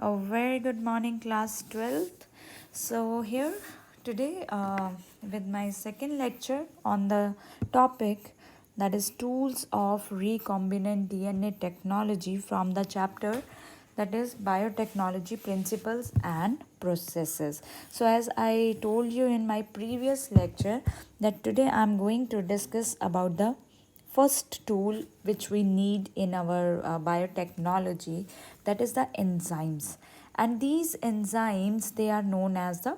A very good morning, class 12th. So, here today with my second lecture on the topic that is tools of recombinant DNA technology from the chapter that is biotechnology principles and processes. So, as I told you in my previous lecture, that today I am going to discuss about the first tool which we need in our biotechnology, that is the enzymes. And these enzymes, they are known as the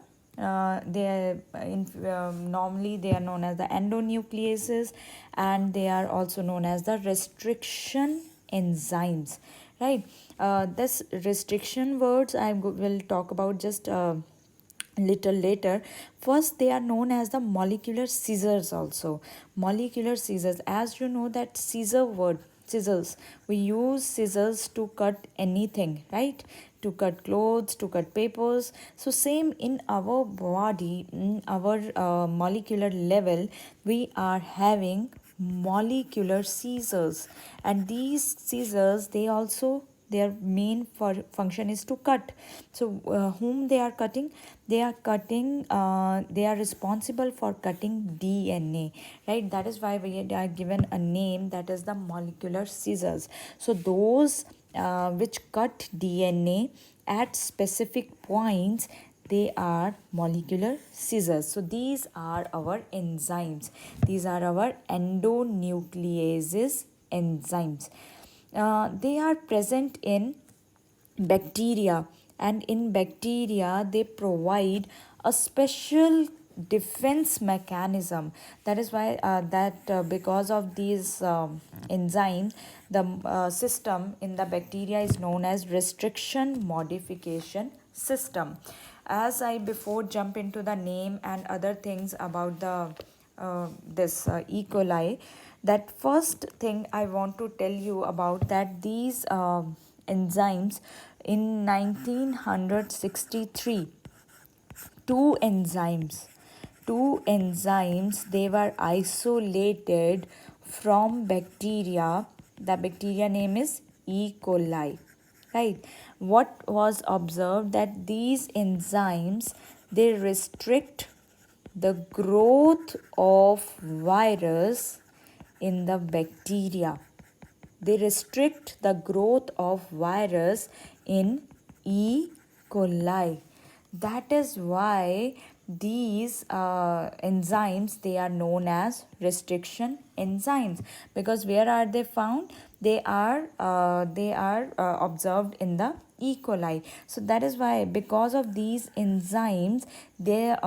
normally they are known as the endonucleases, and they are also known as the restriction enzymes, right? This restriction words will talk about just little later. First, they are known as the molecular scissors also. Molecular scissors, as you know that scissor word, scissors, we use scissors to cut anything, right? To cut clothes, to cut papers. So same in our body, in our molecular level, we are having molecular scissors, and these scissors, they also, their main function is to cut. So whom they are cutting? They are cutting, they are responsible for cutting DNA, right? That is why we are given a name, that is the molecular scissors. So those which cut DNA at specific points, they are molecular scissors. So these are our enzymes, these are our endonucleases enzymes. They are present in bacteria, and in bacteria they provide a special defense mechanism. That is why because of these enzymes, the system in the bacteria is known as restriction modification system. As I before jump into the name and other things about the this E. coli, that first thing I want to tell you about, that these enzymes, in 1963, two enzymes they were isolated from bacteria. The bacteria name is E. coli, right? What was observed, that these enzymes, they restrict the growth of virus in the bacteria. They restrict the growth of virus in E. coli. That is why these enzymes, they are known as restriction enzymes, because where are they found? They are observed in the E. coli. So that is why, because of these enzymes, their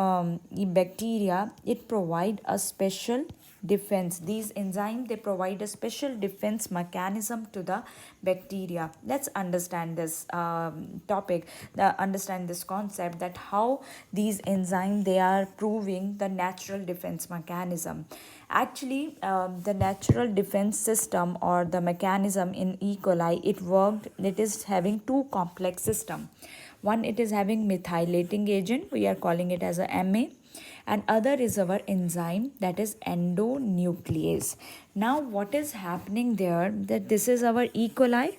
bacteria, it provide a special defense. These enzymes, they provide a special defense mechanism to the bacteria. Let's understand this topic, understand this concept, that how these enzymes, they are proving the natural defense mechanism. Actually, the natural defense system or the mechanism in E. coli, it is having two complex system. One, it is having methylating agent, we are calling it as a MA, and other is our enzyme, that is endonuclease. Now what is happening there, that this is our E. coli,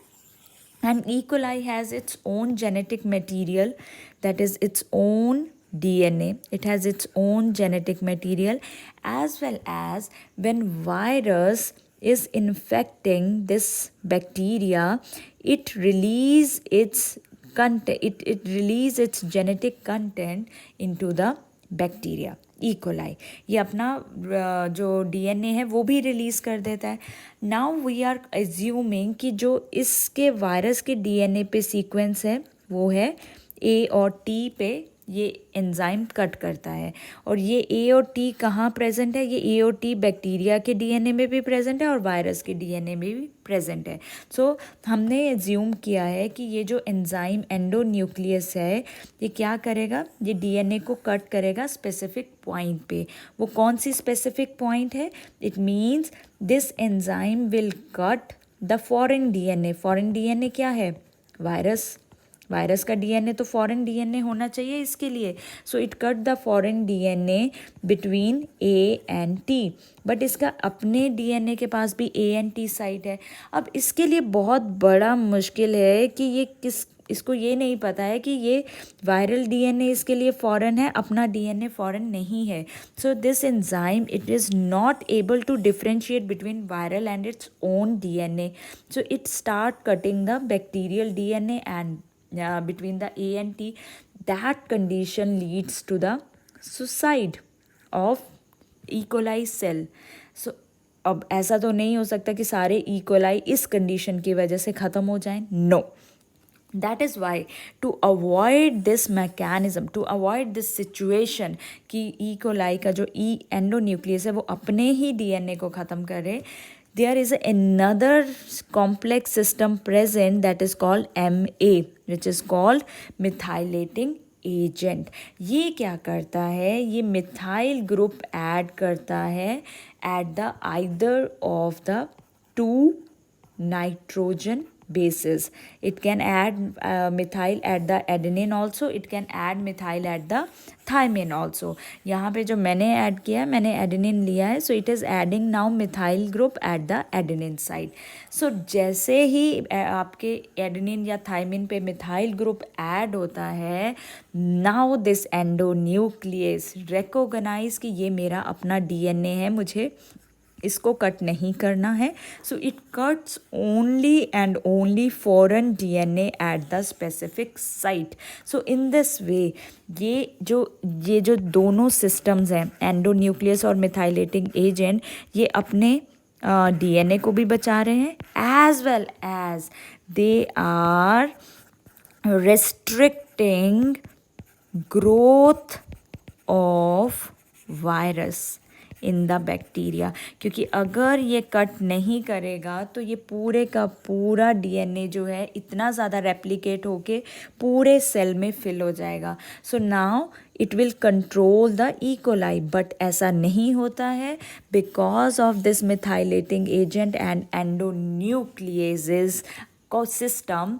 and E. coli has its own genetic material, that is its own DNA. It has its own genetic material, as well as when virus is infecting this bacteria, it release its content, it release its genetic content into the bacteria E coli, ये अपना जो DNA है वो भी release कर देता है. Now we are assuming कि जो इसके वायरस के डीएनए पे सीक्वेंस है वो है ए और टी पे, ये एंजाइम कट करता है. और ये ए और टी कहाँ प्रेजेंट है? ये ए और टी बैक्टीरिया के डीएनए में भी प्रेजेंट है और वायरस के डीएनए में भी प्रेजेंट है. सो हमने एज्यूम किया है कि ये जो एंजाइम एंडोन्यूक्लियस है, ये क्या करेगा? ये डीएनए को कट करेगा स्पेसिफिक पॉइंट पे. वो कौन सी स्पेसिफिक पॉइंट है? It means this enzyme will cut the foreign DNA. Foreign DNA क्या है? वायरस. वायरस का डीएनए तो फॉरेन डीएनए होना चाहिए इसके लिए. So it cut the foreign DNA between A and T. But इसका अपने डीएनए के पास भी ए एंड टी साइट है. अब इसके लिए बहुत बड़ा मुश्किल है कि ये इसको ये नहीं पता है कि ये वायरल डीएनए इसके लिए फॉरेन है, अपना डीएनए फॉरेन नहीं है. So this enzyme it is not able to differentiate between viral and its own DNA. So it start cutting the bacterial DNA and between the A and T. That condition leads to the suicide of E. coli cell. So अब ऐसा तो नहीं हो सकता कि सारे E. coli इस condition की वजह से ख़त्म हो जाएं. No. That is why to avoid this mechanism, to avoid this situation कि E. coli का जो E endonuclease है वो अपने ही DNA को ख़त्म करे, there is another complex system present that is called MA, which is called methylating agent. ये क्या करता है, ये मिथाइल ग्रुप ऐड करता है at the either of the two nitrogen bases. It can add methyl at the adenine also, it can add methyl at the thymine also. यहाँ पे जो मैंने ऐड किया, मैंने एडेनिन लिया है, so it is adding now methyl group at the adenine side. So जैसे ही आपके एडेनिन या थाइमिन पे मिथाइल ग्रुप ऐड होता है, now this endonuclease recognize कि ये मेरा अपना डीएनए है, मुझे इसको कट नहीं करना है. So it cuts only and only foreign DNA at the specific site. So in this way ये जो दोनों सिस्टम्स हैं, एंडोन्यूक्लियस और मिथाइलेटिंग एजेंट, ये अपने डीएनए को भी बचा रहे हैं as well as they are restricting growth of virus in the bacteria. क्योंकि अगर ये कट नहीं करेगा तो ये पूरे का पूरा डीएनए जो है इतना ज़्यादा रेप्लिकेट होके पूरे सेल में फिल हो जाएगा. So now it will control the E coli, but ऐसा नहीं होता है because of this methylating agent and endonucleases को system.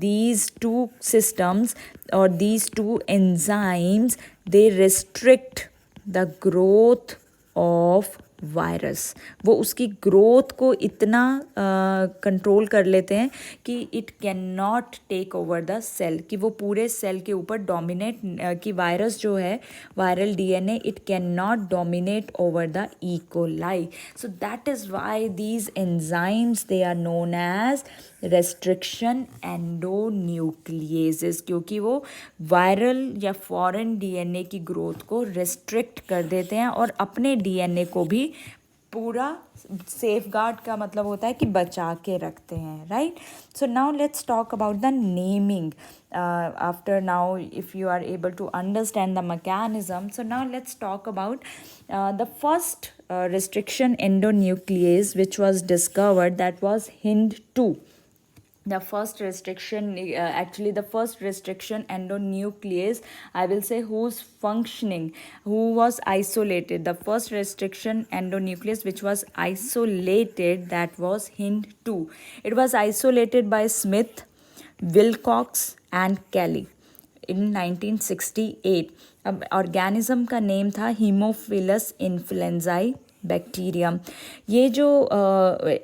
These two systems or these two enzymes, they restrict the growth of virus. वो उसकी growth को इतना control कर लेते हैं कि it can not take over the cell, कि वो पूरे सेल के ऊपर डोमिनेट, कि वायरस जो है viral DNA it can not dominate over the E coli. So that is why these enzymes they are known as restriction endonucleases, क्योंकि वो वायरल या फॉरेन डीएनए की ग्रोथ को रेस्ट्रिक्ट कर देते हैं और अपने डीएनए को भी पूरा सेफगार्ड का मतलब होता है कि बचा के रखते हैं, right. So now let's talk about the naming. After now if you are able to understand the mechanism, so now let's talk about the first restriction endonuclease which was discovered, that was HIND2. The first restriction, actually the first restriction endonuclease, I will say, whose functioning, who was isolated, the first restriction endonuclease which was isolated, that was HIND2. It was isolated by Smith, Wilcox and Kelly in 1968. अब organism का name था Haemophilus इन्फ्लुएंजाई bacterium. ये जो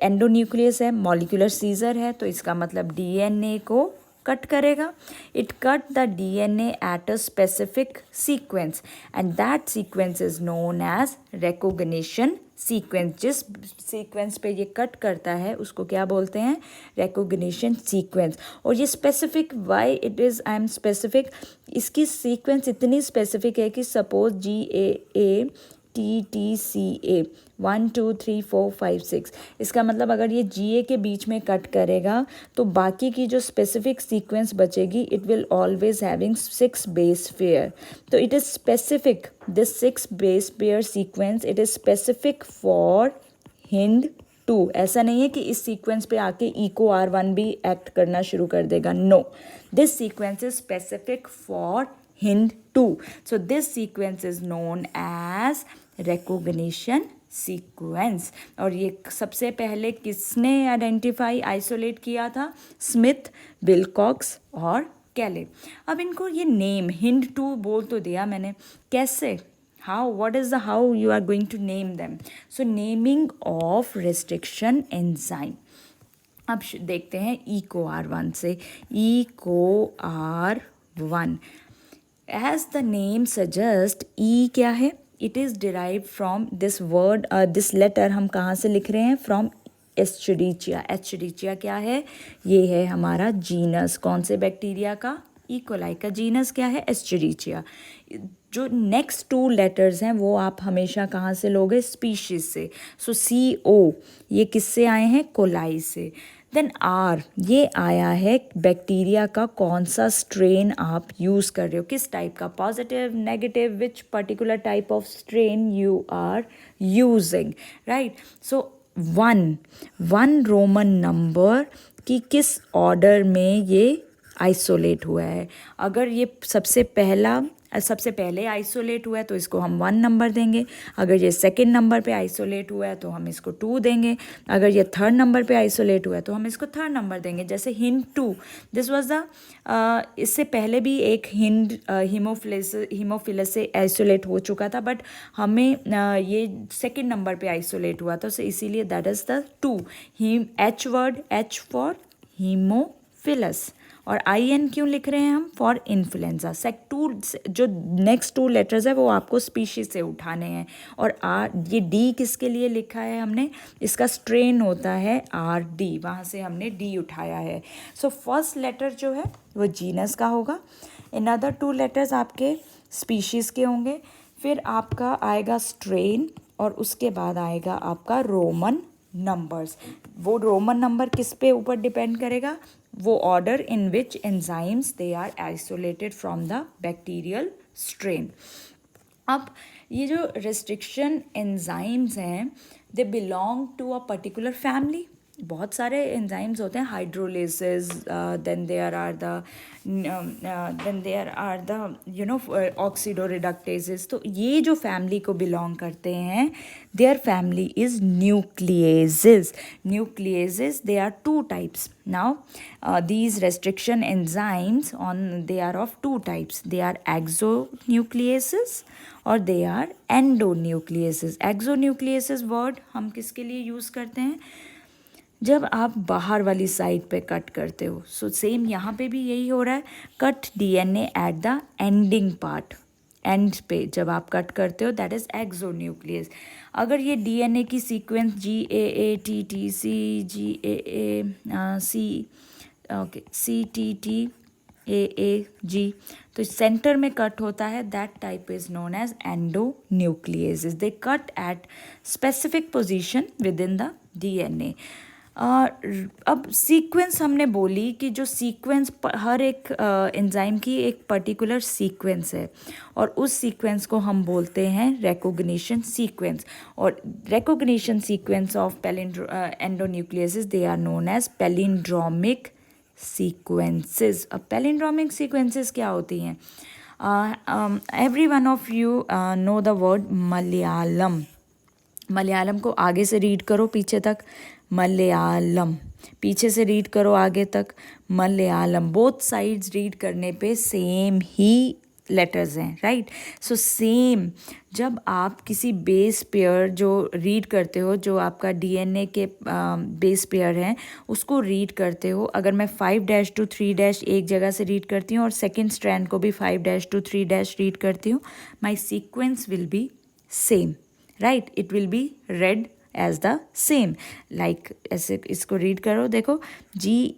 endonuclease है molecular scissor है, तो इसका मतलब डीएनए को कट करेगा. It cut the DNA at a specific sequence and that sequence is known as recognition sequence. जिस सीक्वेंस पे ये कट करता है उसको क्या बोलते हैं, रिकॉग्निशन सीक्वेंस. और ये specific, why it is, I am specific, इसकी सीक्वेंस इतनी स्पेसिफिक है कि सपोज GAA-TTCA 1 2 3 4 5 6, इसका मतलब अगर ये GA के बीच में कट करेगा तो बाकी की जो स्पेसिफिक सीक्वेंस बचेगी it will always having 6 base pair. तो it is specific, this 6 base pair sequence it is specific for HIND2. ऐसा नहीं है कि इस सीक्वेंस पे आके इको R1 भी एक्ट करना शुरू कर देगा. No, this sequence is specific for HIND2. So this sequence is known as recognition sequence. और ये सबसे पहले किसने आइडेंटिफाई, आइसोलेट किया था, स्मिथ, विलकॉक्स और कैले. अब इनको ये नेम HIND2 बोल तो दिया मैंने, कैसे, how, what is the how you are going to name them. So naming of restriction enzyme. अब देखते हैं ई को R1 से, E co R1 as the name suggest, E क्या है, it is derive from this word, this letter हम कहाँ से लिख रहे हैं, फ्रॉम एस्चेरिचिया। एस्चेरिचिया क्या है, ये है हमारा जीनस, कौन से बैक्टीरिया का, इकोलाई का जीनस क्या है, एस्चेरिचिया। जो नेक्स्ट टू लेटर्स हैं वो आप हमेशा कहाँ से लोगे, स्पीशीज से। सो CO ये किससे आए हैं, कोलाई से। देन R ये आया है बैक्टीरिया का कौन सा स्ट्रेन आप यूज़ कर रहे हो, किस टाइप का, positive, negative, which particular type of strain you are using, right. So one Roman number कि किस ऑर्डर में ये आइसोलेट हुआ है। अगर ये सबसे पहले आइसोलेट हुआ है तो इसको हम 1 नंबर देंगे। अगर ये सेकंड नंबर पे आइसोलेट हुआ है तो हम इसको 2 देंगे। अगर ये थर्ड नंबर पे आइसोलेट हुआ है तो हम इसको थर्ड नंबर देंगे। जैसे हिंड 2, दिस वाज द, इससे पहले भी एक हिंड हीमोफिलस से आइसोलेट हो चुका था, बट हमें ये सेकंड नंबर पे आइसोलेट हुआ था, इसीलिए that is the 2। H word, H for Haemophilus, और IN क्यों लिख रहे हैं हम, फॉर इन्फ्लुएंजा। जो नेक्स्ट 2 लेटर्स है वो आपको स्पीशीज से उठाने हैं। और ये D किसके लिए लिखा है हमने, इसका स्ट्रेन होता है RD, वहाँ से हमने D उठाया है। सो फर्स्ट लेटर जो है वो जीनस का होगा, अनदर 2 लेटर्स आपके स्पीशीज़ के होंगे, फिर आपका आएगा स्ट्रेन, और उसके बाद आएगा आपका रोमन नंबर्स। वो रोमन नंबर किस पे ऊपर डिपेंड करेगा, वो order in which enzymes they are isolated from the bacterial strain. अब ये जो रेस्ट्रिक्शन एंजाइम्स हैं, they belong to a particular family. बहुत सारे एंजाइम्स होते हैं, hydrolysis, then there are the oxidoreductases. तो ये जो फैमिली को बिलोंग करते हैं, their family is nucleases. Nucleases, they are 2 types. Now these restriction enzymes they are of 2 types. They are exonucleases और they are endonucleases. Exonucleases word हम किसके लिए यूज़ करते हैं, जब आप बाहर वाली साइड पे कट करते हो। सो सेम यहाँ पे भी यही हो रहा है, cut DNA at the ending part, and पे जब आप कट करते हो, दैट इज़ एक्सोन्यूक्लियस। अगर ये DNA की सीक्वेंस GAATTC CTTAAG, तो सेंटर में कट होता है, that type is known as endonuclease. They cut at specific position within the DNA। अब सीक्वेंस हमने बोली कि जो सीक्वेंस, हर एक एंजाइम की एक पर्टिकुलर सीक्वेंस है, और उस सीक्वेंस को हम बोलते हैं रिकॉग्निशन सीक्वेंस। और recognition sequence of endonuclease, they are known as palindromic sequences. अब पैलिंड्रोमिक सीक्वेंसेस क्या होती हैं, every one of you know the word Malayalam. Malayalam को आगे से रीड करो पीछे तक, मलयालम, पीछे से रीड करो आगे तक, मलयालम। बोथ साइड्स रीड करने पे सेम ही लेटर्स हैं, राइट। सो सेम, जब आप किसी बेस पेयर जो रीड करते हो, जो आपका DNA के बेस पेयर हैं, उसको रीड करते हो, अगर मैं 5' to 3' एक जगह से रीड करती हूँ और सेकेंड स्ट्रैंड को भी 5' to 3' रीड करती हूँ, my sequence will be same, right. It will be read as the same, like ऐसे इसको रीड करो, देखो GAATTC।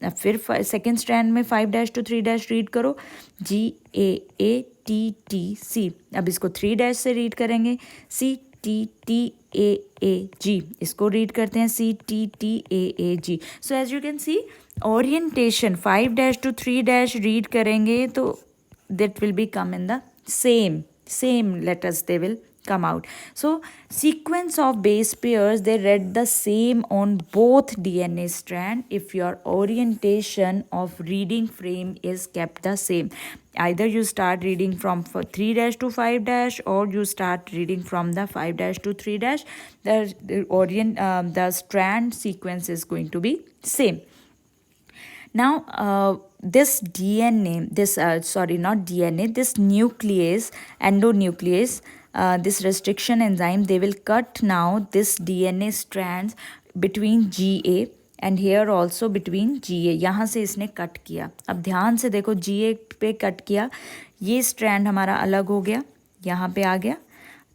अब फिर सेकेंड स्ट्रैंड में 5' to 3' रीड करो, GAATTC। अब इसको 3' से रीड करेंगे, CTTAAG। इसको रीड करते हैं CTTAAG। So as you can see, orientation 5' to 3' read करेंगे तो that will be come in the same letters, they will come out. So sequence of base pairs, they read the same on both DNA strand if your orientation of reading frame is kept the same. Either you start reading from 3' to 5' or you start reading from the 5' to 3', the strand sequence is going to be same. Now this nuclease, endonuclease, this restriction enzyme, they will cut now this DNA strands between GA and here also between GA. यहाँ से इसने cut किया. अब ध्यान से देखो, GA पे cut किया, ये स्ट्रैंड हमारा अलग हो गया, यहाँ पे आ गया.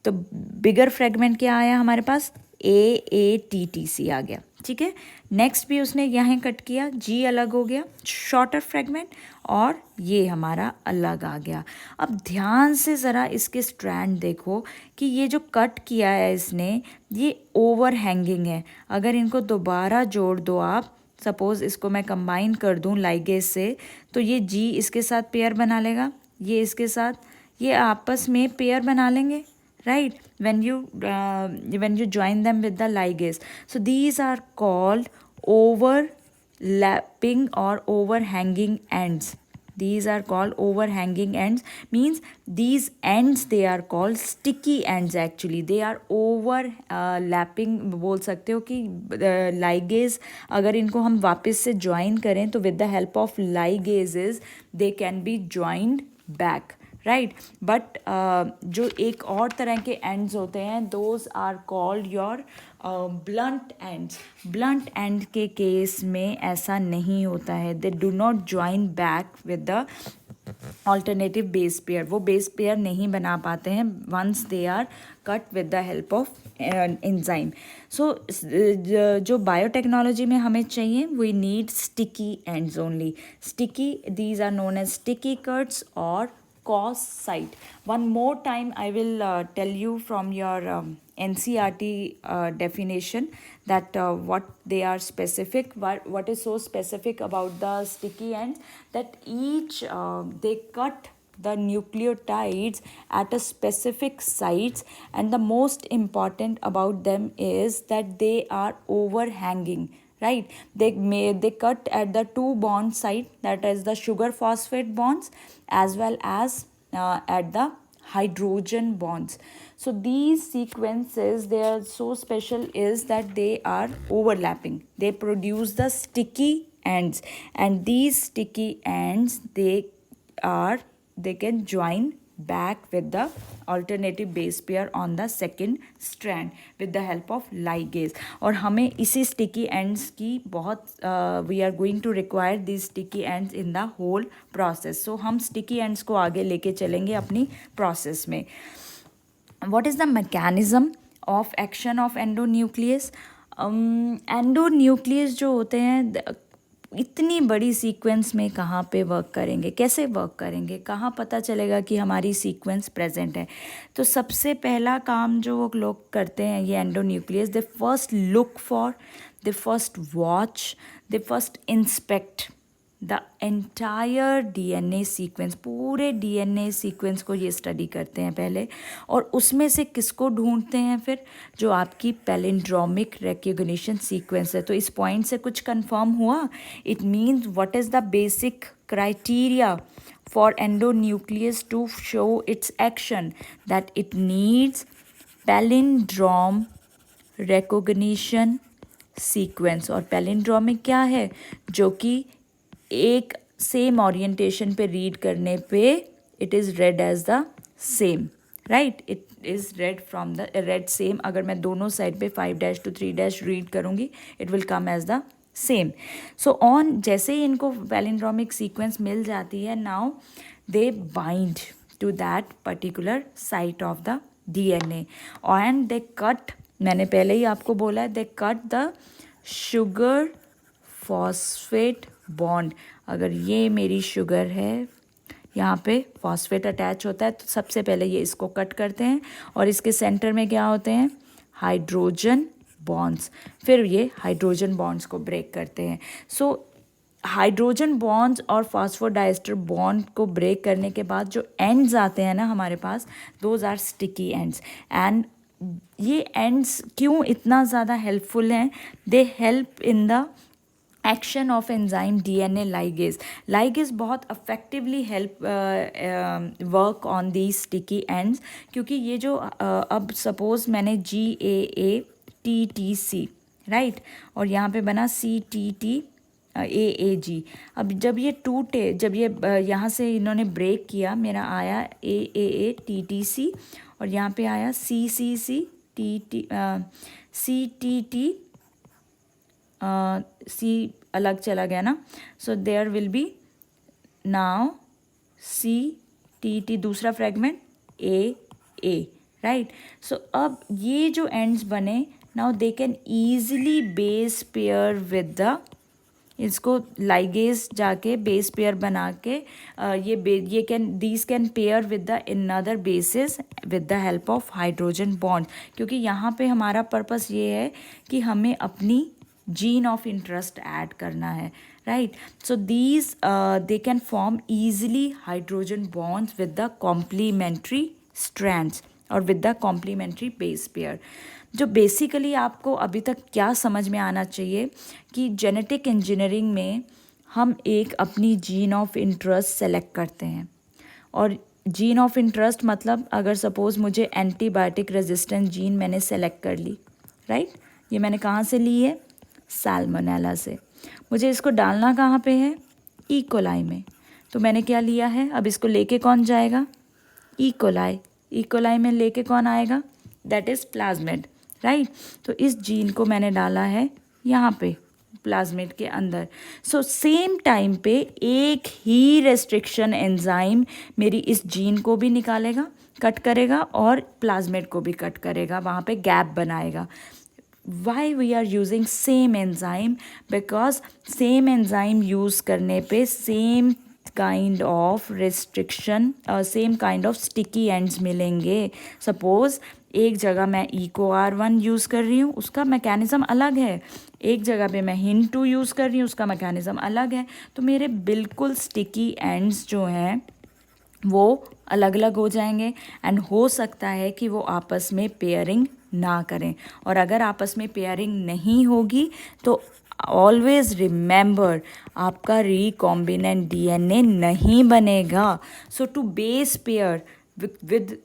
तो बिगर फ्रेगमेंट क्या आया हमारे पास, AATTC आ गया. ठीक है. नेक्स्ट भी उसने यहाँ कट किया, G अलग हो गया, शॉर्टर फ्रेगमेंट, और ये हमारा अलग आ गया. अब ध्यान से ज़रा इसके स्ट्रैंड देखो कि ये जो कट किया है इसने, ये ओवर हैंगिंग है. अगर इनको दोबारा जोड़ दो आप, सपोज़ इसको मैं कंबाइन कर दूं लाइगेज से, तो ये G इसके साथ पेयर बना लेगा, ये इसके साथ, ये आपस में पेयर बना लेंगे, right, when you join them with the ligase. So these are called overlapping or overhanging ends. These are called overhanging ends, means these ends, they are called sticky ends. Actually they are overlapping. बोल सकते हो कि ligase अगर इनको हम वापस से join करें तो with the help of ligases they can be joined back, right. But जो एक और तरह के एंड्स होते हैं, those are called your blunt ends. Blunt end के केस में ऐसा नहीं होता है, they do not join back with the alternative base pair. वो बेस पेयर नहीं बना पाते हैं once they are cut with the help of enzyme. So जो बायोटेक्नोलॉजी में हमें चाहिए, we need sticky ends only. Sticky, these are known as sticky cuts और cos site. One more time I will tell you from your NCERT definition that what they are specific, what is so specific about the sticky ends, that each they cut the nucleotides at a specific sites, and the most important about them is that they are overhanging, right. They cut at the two bond site, that is the sugar phosphate bonds as well as at the hydrogen bonds. So these sequences, they are so special is that they are overlapping. They produce the sticky ends, and these sticky ends, they can join back with the alternative base pair on the second strand with the help of ligase. और हमें इसी sticky ends की बहुत we are going to require these sticky ends in the whole process. So हम sticky ends को आगे लेके चलेंगे अपनी process में. What is the mechanism of action of endonuclease? Endonuclease जो होते हैं इतनी बड़ी सीक्वेंस में कहाँ पे वर्क करेंगे, कैसे वर्क करेंगे, कहाँ पता चलेगा कि हमारी सीक्वेंस प्रेजेंट है. तो सबसे पहला काम जो वो लोग करते हैं, ये endonuclease, they first look for, they first watch, they first inspect the entire DNA sequence. पूरे डीएनए सीक्वेंस को ये स्टडी करते हैं पहले, और उसमें से किसको ढूंढते हैं फिर, जो आपकी पैलिंड्रोमिक रिकॉग्निशन सीक्वेंस है. तो इस पॉइंट से कुछ कंफर्म हुआ. It means what is the basic criteria for endonuclease to show its action, that it needs palindrome recognition sequence. और पैलिंड्रोमिक क्या है, जो कि एक सेम ओरिएंटेशन पे रीड करने पे it is read as the same, right. It is read from the read same. अगर मैं दोनों साइड पे 5' to 3' रीड करूँगी, it will come as the same. So on जैसे ही इनको पैलिंड्रोमिक सीक्वेंस मिल जाती है, now they bind to that particular site of the DNA and they cut, मैंने पहले ही आपको बोला है, they cut the sugar phosphate bond. अगर ये मेरी शुगर है, यहाँ पे फॉस्फेट अटैच होता है, तो सबसे पहले ये इसको कट करते हैं, और इसके सेंटर में क्या होते हैं, हाइड्रोजन बॉन्ड्स. फिर ये हाइड्रोजन बॉन्ड्स को ब्रेक करते हैं. सो हाइड्रोजन बॉन्ड्स और फॉस्फोडाइस्टर बॉन्ड को ब्रेक करने के बाद जो एंड्स आते हैं ना हमारे पास, those are sticky ends. And ये एंड्स क्यों इतना ज़्यादा हेल्पफुल हैं, they help in the action of enzyme DNA ligase. Ligase बहुत effectively help work on the sticky ends, क्योंकि ये जो अब सपोज मैंने GAATTC, राइट, और यहाँ पे बना CTTAAG. अब जब ये टूटे, जब ये यहाँ से इन्होंने ब्रेक किया, मेरा आया AAATTC, और यहाँ पे आया C C C T T C T T C अलग चला गया ना, so there will be now C T T दूसरा fragment A A, right. So अब ये जो एंड्स बने, now they can easily base pair with the, इसको लाइगेज जाके बेस पेयर बना के ये can these can pair with the another basis with the help of hydrogen bond, क्योंकि यहाँ पे हमारा पर्पस ये है कि हमें अपनी जीन ऑफ इंटरेस्ट ऐड करना है, right. So these they can form easily hydrogen bonds with the complementary strands और with the complementary base pair. जो बेसिकली आपको अभी तक क्या समझ में आना चाहिए कि जेनेटिक इंजीनियरिंग में हम एक अपनी जीन ऑफ इंटरेस्ट सेलेक्ट करते हैं, और जीन ऑफ इंटरेस्ट मतलब अगर सपोज़ मुझे एंटीबायोटिक रेजिस्टेंट जीन मैंने सेलेक्ट कर ली, राइट, ये मैंने कहाँ से ली है, सैल्मोनेला से। मुझे इसको डालना कहाँ पे है, ई कोलाई में, तो मैंने क्या लिया है, अब इसको लेके कौन जाएगा, ई कोलाई, ई कोलाई में लेके कौन आएगा, दैट इज़ प्लाज्मिड, राइट। तो इस जीन को मैंने डाला है यहाँ पे प्लाज्मिड के अंदर। सो सेम टाइम पे एक ही रेस्ट्रिक्शन एंजाइम मेरी इस जीन को भी निकालेगा, कट करेगा, और प्लाज्मिड को भी कट करेगा, वहाँ पे गैप बनाएगा। Why we are using same enzyme? Because same enzyme use करने पे same kind of restriction, same kind of sticky ends मिलेंगे। Suppose एक जगह मैं EcoR1 यूज़ कर रही हूँ, उसका मैकेनिज़्म अलग है, एक जगह पे मैं HIN2 यूज़ कर रही हूँ, उसका मैकेनिज़्म अलग है, तो मेरे बिल्कुल स्टिकी एंड्स जो हैं वो अलग अलग हो जाएंगे, एंड हो सकता है कि वो आपस में पेयरिंग ना करें। और अगर आपस में पेयरिंग नहीं होगी तो ऑलवेज रिमेंबर आपका रिकॉम्बिनेंट डीएनए नहीं बनेगा। So to base pair with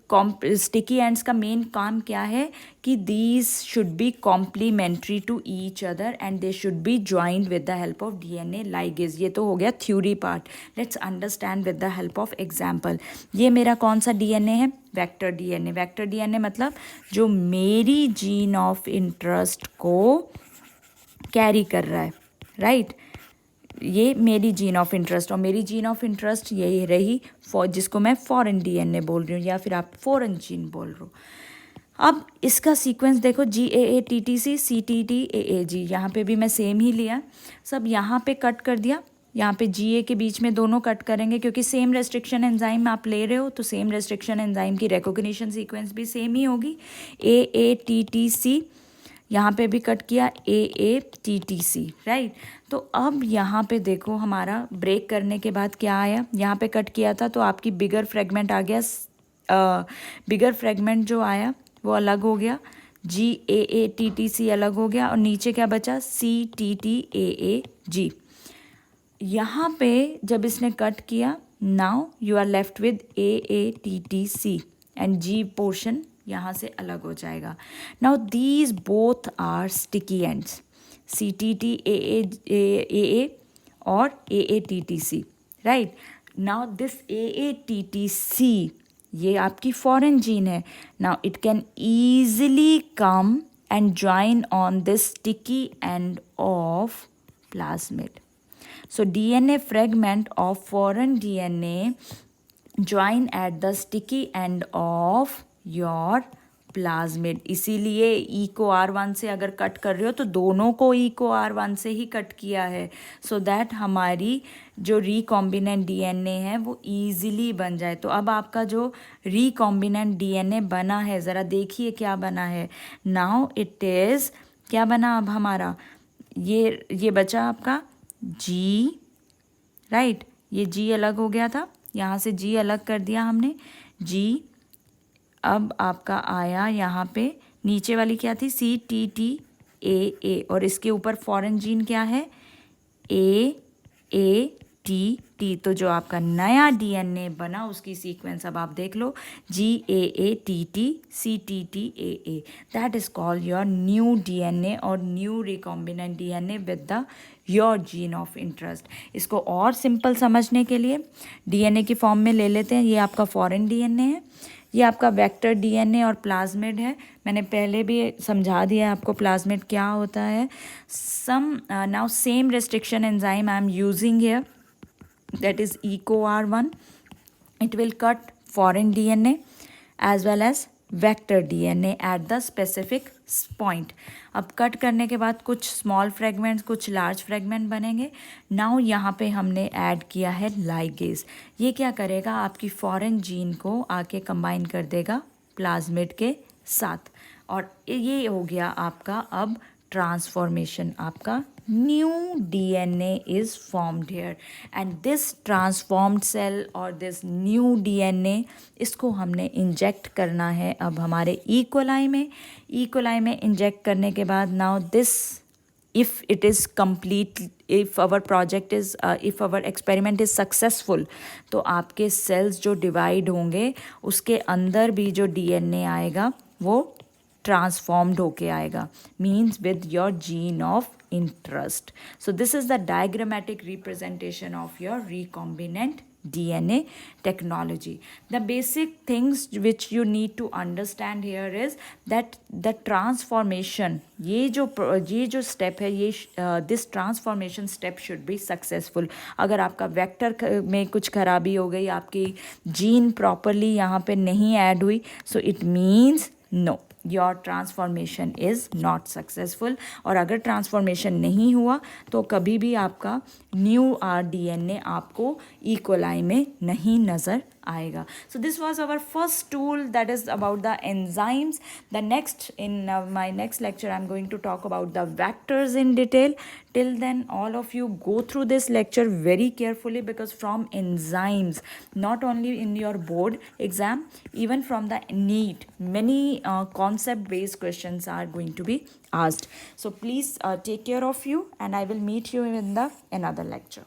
sticky ends का मेन काम क्या है कि these should be complementary to each other and they should be joined with the help of DNA ligase. ये तो हो गया theory part, let's understand with the help of example. ये मेरा कौन सा डीएनए है, वेक्टर डीएनए। वेक्टर डीएनए मतलब जो मेरी जीन ऑफ इंटरेस्ट को कैरी कर रहा है, राइट। ये मेरी जीन ऑफ इंटरेस्ट, और मेरी जीन ऑफ इंटरेस्ट यही रही जिसको मैं फॉरेन डीएनए बोल रही हूँ, या फिर आप फॉरेन जीन बोल रहे हो। अब इसका सीक्वेंस देखो, GAATTC CTTAAG, यहाँ पे भी मैं सेम ही लिया, सब यहाँ पे कट कर दिया, यहाँ पे GA के बीच में दोनों कट करेंगे, क्योंकि सेम रेस्ट्रिक्शन एंजाइम आप ले रहे हो तो सेम रेस्ट्रिक्शन एंजाइम की रिकॉग्निशन सीक्वेंस भी सेम ही होगी। AATTC यहाँ पे भी कट किया, AATTC, राइट। तो अब यहाँ पे देखो हमारा ब्रेक करने के बाद क्या आया, यहाँ पे कट किया था तो आपकी बिगर फ्रेगमेंट आ गया, बिगर फ्रेगमेंट जो आया वो अलग हो गया, GAATTC अलग हो गया, और नीचे क्या बचा, CTTAAG। यहाँ पे जब इसने कट किया, now you are left with AATTC and G portion यहाँ से अलग हो जाएगा। Now these both are sticky ends, CTTAA और AATTC, right. Now this AATTC ये आपकी फॉरेन जीन है। Now it can easily come and join on this sticky end of plasmid. So DNA fragment of foreign DNA join at the sticky end of your plasmid। इसीलिए EcoR1 से अगर cut कर रहे हो तो दोनों को EcoR1 से ही कट किया है, सो दैट हमारी जो रिकॉम्बिनेंट DNA है वो ईजिली बन जाए। तो अब आपका जो रिकॉम्बिनेंट DNA बना है, ज़रा देखिए क्या बना है। नाउ इट इज़ क्या बना अब हमारा, ये बचा आपका G, राइट। ये G अलग हो गया था, यहाँ से G अलग कर दिया हमने, G। अब आपका आया यहाँ पे नीचे वाली क्या थी, CTTAA, और इसके ऊपर फॉरेन जीन क्या है, AATT। तो जो आपका नया डीएनए बना उसकी सीक्वेंस अब आप देख लो, GAATT CTTAA। That is called your new DNA और new recombinant DNA with the your gene of interest. इसको और सिंपल समझने के लिए डीएनए की फॉर्म में ले लेते हैं। ये आपका फॉरेन डीएनए है, ये आपका वेक्टर डीएनए और प्लाज्मिड है, मैंने पहले भी समझा दिया है आपको प्लाज्मिड क्या होता है. Now same restriction enzyme I am using here, that is EcoR1. It will cut foreign DNA as well as vector DNA at the specific point. अब कट करने के बाद कुछ स्मॉल फ्रेगमेंट्स, कुछ लार्ज फ्रेगमेंट बनेंगे. नाउ यहाँ पे हमने ऐड किया है लाइगेज. ये क्या करेगा, आपकी फॉरेन जीन को आके कंबाइन कर देगा प्लाज्मिड के साथ, और ये हो गया आपका अब ट्रांसफॉर्मेशन. आपका new DNA is formed here, and this transformed cell और दिस न्यू डीएनए, इसको हमने इंजेक्ट करना है अब हमारे इकोलाई में. इकोलाई में इंजेक्ट करने के बाद now this, if it is complete, if our project is if our experiment is successful, तो आपके सेल्स जो डिवाइड होंगे उसके अंदर भी जो डीएनए आएगा वो ट्रांसफॉर्म्ड होके आएगा, means with your gene of interest. So this is the diagrammatic representation of your recombinant DNA technology. The basic things which you need to understand here is that the transformation, ये जो step है, ये this transformation step should be successful. अगर आपका vector में कुछ खराबी हो गई, आपकी जीन प्रॉपरली यहाँ पे नहीं ऐड हुई, so it means no, your transformation is not successful. और अगर ट्रांसफॉर्मेशन नहीं हुआ तो कभी भी आपका न्यू डीएनए आपको इकोलाई में नहीं नज़र आएगा. So this was our first tool, that is about the enzymes. The next, in my next lecture, I'm going to talk about the vectors in detail. Till then, all of you go through this lecture very carefully, because from enzymes, not only in your board exam, even from the NEET, many concept-based questions are going to be asked. So please take care of you, and I will meet you in the another lecture.